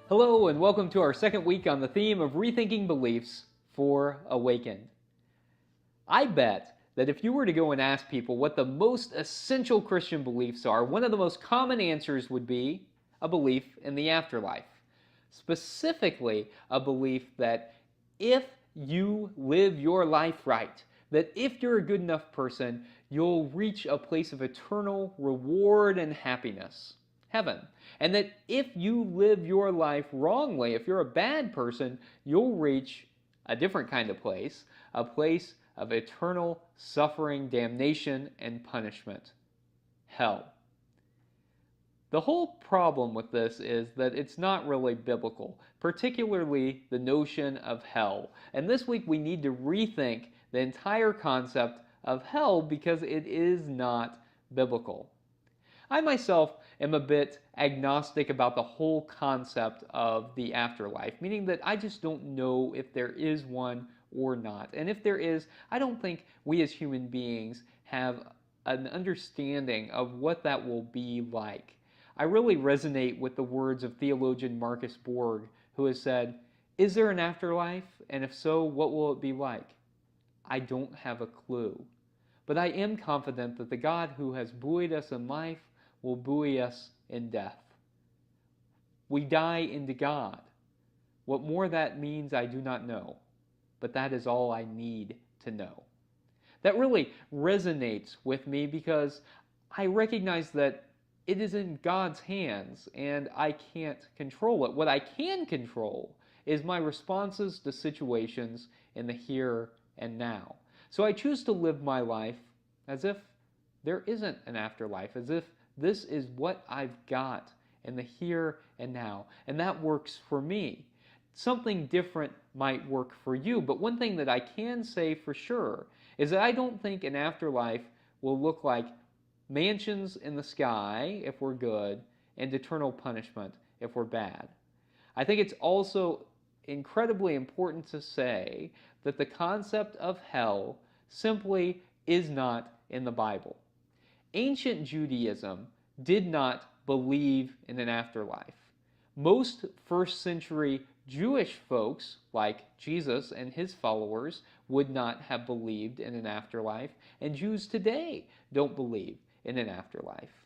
Hello, and welcome to our second week on the theme of rethinking beliefs for Awakened. I bet that if you were to go and ask people what the most essential Christian beliefs are, one of the most common answers would be a belief in the afterlife. Specifically, a belief that if you live your life right, that if you're a good enough person, you'll reach a place of eternal reward and happiness, heaven. And that if you live your life wrongly, if you're a bad person, you'll reach a different kind of place, a place of eternal suffering, damnation, and punishment, hell. The whole problem with this is that it's not really biblical, particularly the notion of hell. And this week we need to rethink the entire concept of hell because it is not biblical. I myself am a bit agnostic about the whole concept of the afterlife, meaning that I just don't know if there is one or not. And if there is, I don't think we as human beings have an understanding of what that will be like. I really resonate with the words of theologian Marcus Borg, who has said, "Is there an afterlife? And if so, what will it be like?" I don't have a clue. But I am confident that the God who has buoyed us in life will buoy us in death. We die into God. What more that means, I do not know, but that is all I need to know. That really resonates with me because I recognize that it is in God's hands and I can't control it. What I can control is my responses to situations in the here and now. So I choose to live my life as if there isn't an afterlife, as if this is what I've got in the here and now, and that works for me. Something different might work for you, but one thing that I can say for sure is that I don't think an afterlife will look like mansions in the sky if we're good and eternal punishment if we're bad. I think it's also incredibly important to say that the concept of hell simply is not in the Bible. Ancient Judaism did not believe in an afterlife. Most first century Jewish folks, like Jesus and his followers, would not have believed in an afterlife, and Jews today don't believe in an afterlife.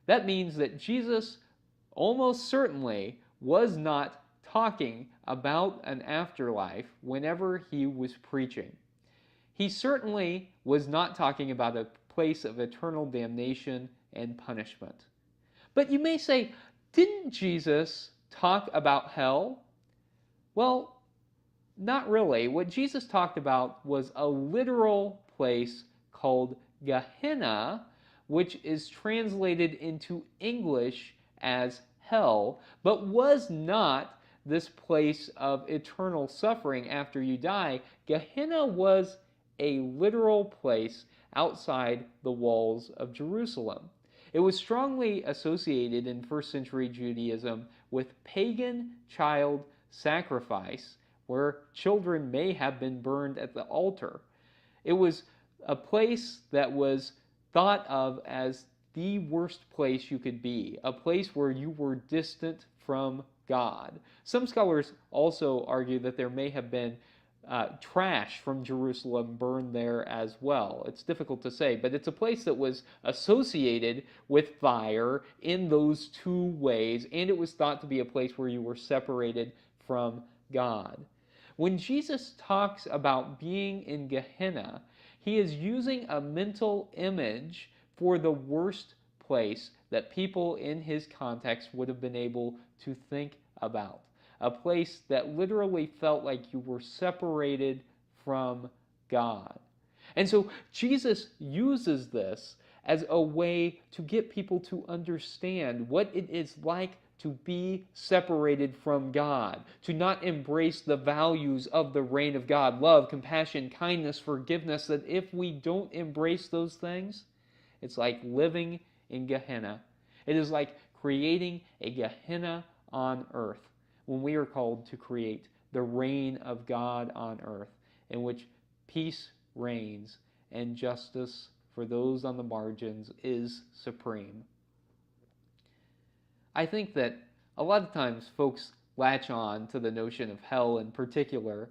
That means that Jesus almost certainly was not talking about an afterlife whenever he was preaching. He certainly was not talking about a place of eternal damnation and punishment. But you may say, didn't Jesus talk about hell? Well, not really. What Jesus talked about was a literal place called Gehenna, which is translated into English as hell, but was not this place of eternal suffering after you die. Gehenna was a literal place outside the walls of Jerusalem. It was strongly associated in first century Judaism with pagan child sacrifice, where children may have been burned at the altar. It was a place that was thought of as the worst place you could be, a place where you were distant from God. Some scholars also argue that there may have been trash from Jerusalem burned there as well. It's difficult to say, but it's a place that was associated with fire in those two ways, and it was thought to be a place where you were separated from God. When Jesus talks about being in Gehenna, he is using a mental image for the worst place that people in his context would have been able to think about. A place that literally felt like you were separated from God. And so Jesus uses this as a way to get people to understand what it is like to be separated from God, to not embrace the values of the reign of God, love, compassion, kindness, forgiveness, that if we don't embrace those things, it's like living in Gehenna. It is like creating a Gehenna on earth, when we are called to create the reign of God on earth, in which peace reigns and justice for those on the margins is supreme. I think that a lot of times folks latch on to the notion of hell in particular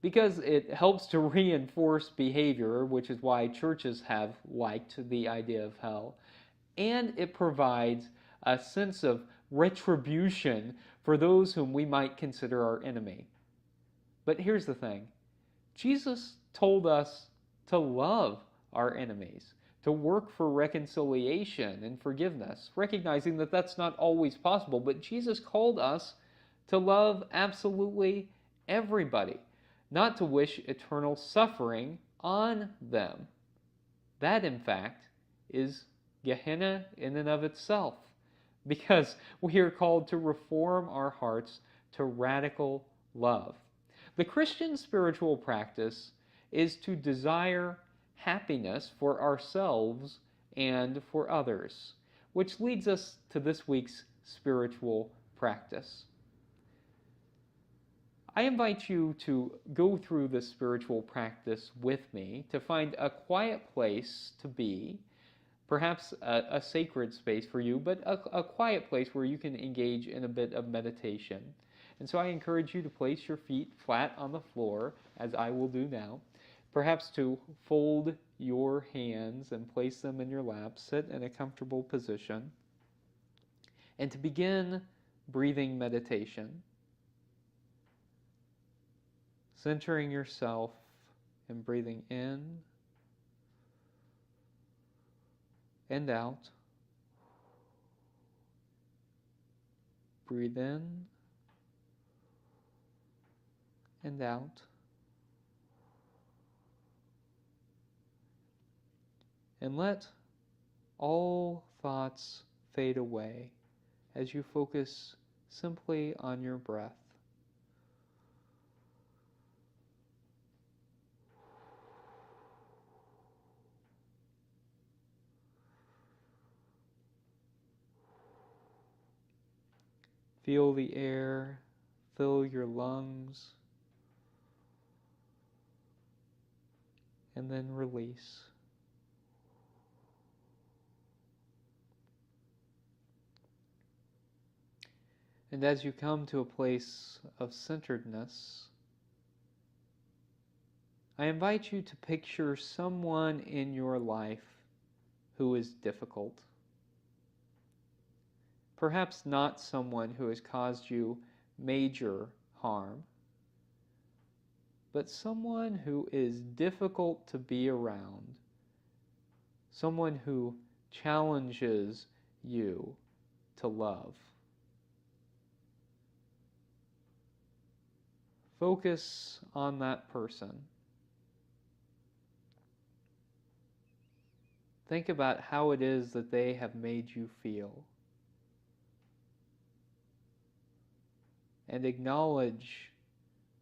because it helps to reinforce behavior, which is why churches have liked the idea of hell, and it provides a sense of retribution for those whom we might consider our enemy. But here's the thing. Jesus told us to love our enemies, to work for reconciliation and forgiveness, recognizing that that's not always possible, but Jesus called us to love absolutely everybody, not to wish eternal suffering on them. That, in fact, is Gehenna in and of itself, because we are called to reform our hearts to radical love. The Christian spiritual practice is to desire happiness for ourselves and for others, which leads us to this week's spiritual practice. I invite you to go through this spiritual practice with me, to find a quiet place to be, perhaps a sacred space for you, but a quiet place where you can engage in a bit of meditation. And so I encourage you to place your feet flat on the floor, as I will do now, perhaps to fold your hands and place them in your lap, sit in a comfortable position, and to begin breathing meditation. Centering yourself and breathing in and out. Breathe in and out. And let all thoughts fade away as you focus simply on your breath. Feel the air fill your lungs, and then release. And as you come to a place of centeredness, I invite you to picture someone in your life who is difficult. Perhaps not someone who has caused you major harm, but someone who is difficult to be around, someone who challenges you to love. Focus on that person. Think about how it is that they have made you feel. And acknowledge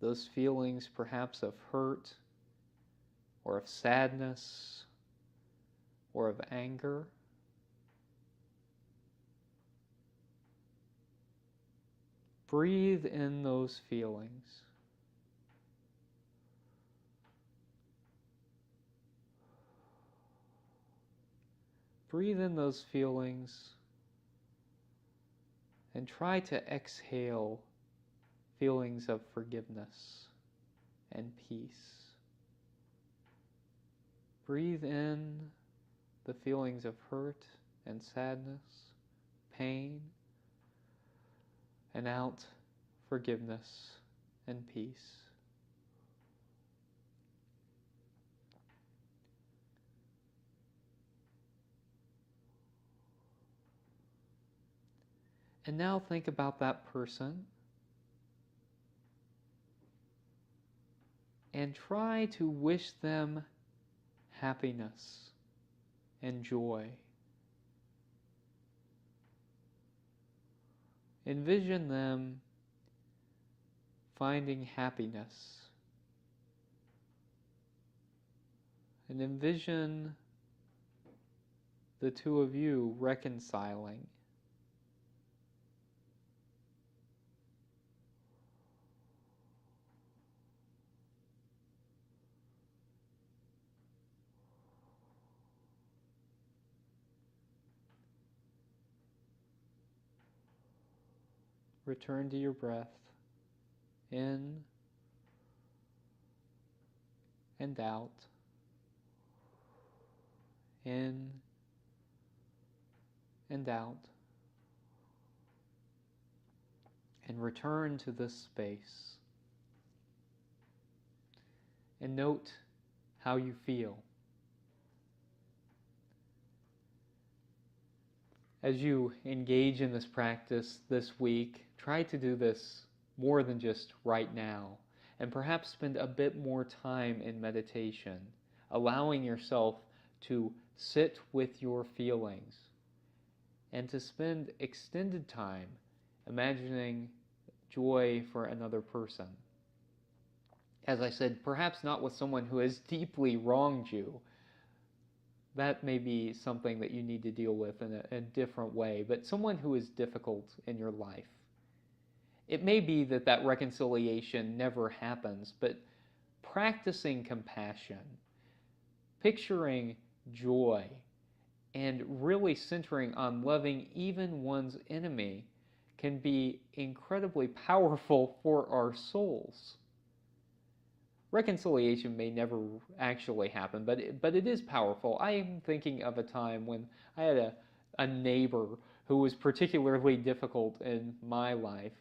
those feelings perhaps of hurt, or of sadness, or of anger. Breathe in those feelings. Breathe in those feelings and try to exhale feelings of forgiveness and peace. Breathe in the feelings of hurt and sadness, pain, and out forgiveness and peace. And now think about that person and try to wish them happiness and joy. Envision them finding happiness, and envision the two of you reconciling. return to your breath. In and out. In and out. And return to this space. And note how you feel. As you engage in this practice this week, try to do this more than just right now, and perhaps spend a bit more time in meditation, allowing yourself to sit with your feelings, and to spend extended time imagining joy for another person. As I said, perhaps not with someone who has deeply wronged you. That may be something that you need to deal with in a different way, but someone who is difficult in your life. It may be that that reconciliation never happens, but practicing compassion, picturing joy, and really centering on loving even one's enemy can be incredibly powerful for our souls. Reconciliation may never actually happen, but it is powerful. I am thinking of a time when I had a neighbor who was particularly difficult in my life,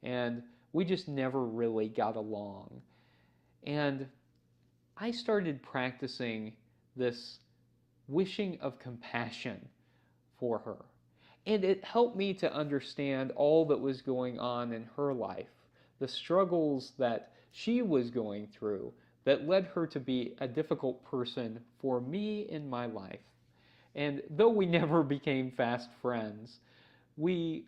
and we just never really got along. And I started practicing this wishing of compassion for her. And it helped me to understand all that was going on in her life, the struggles that she was going through that led her to be a difficult person for me in my life. And though we never became fast friends, we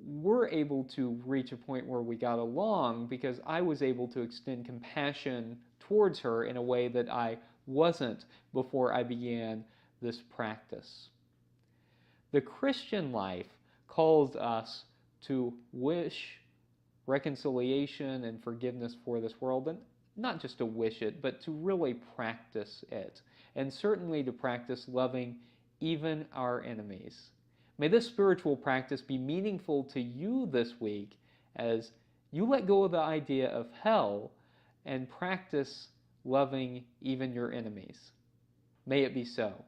were able to reach a point where we got along because I was able to extend compassion towards her in a way that I wasn't before I began this practice. The Christian life calls us to wish reconciliation and forgiveness for this world, and not just to wish it, but to really practice it, and certainly to practice loving even our enemies. May this spiritual practice be meaningful to you this week as you let go of the idea of hell and practice loving even your enemies. May it be so.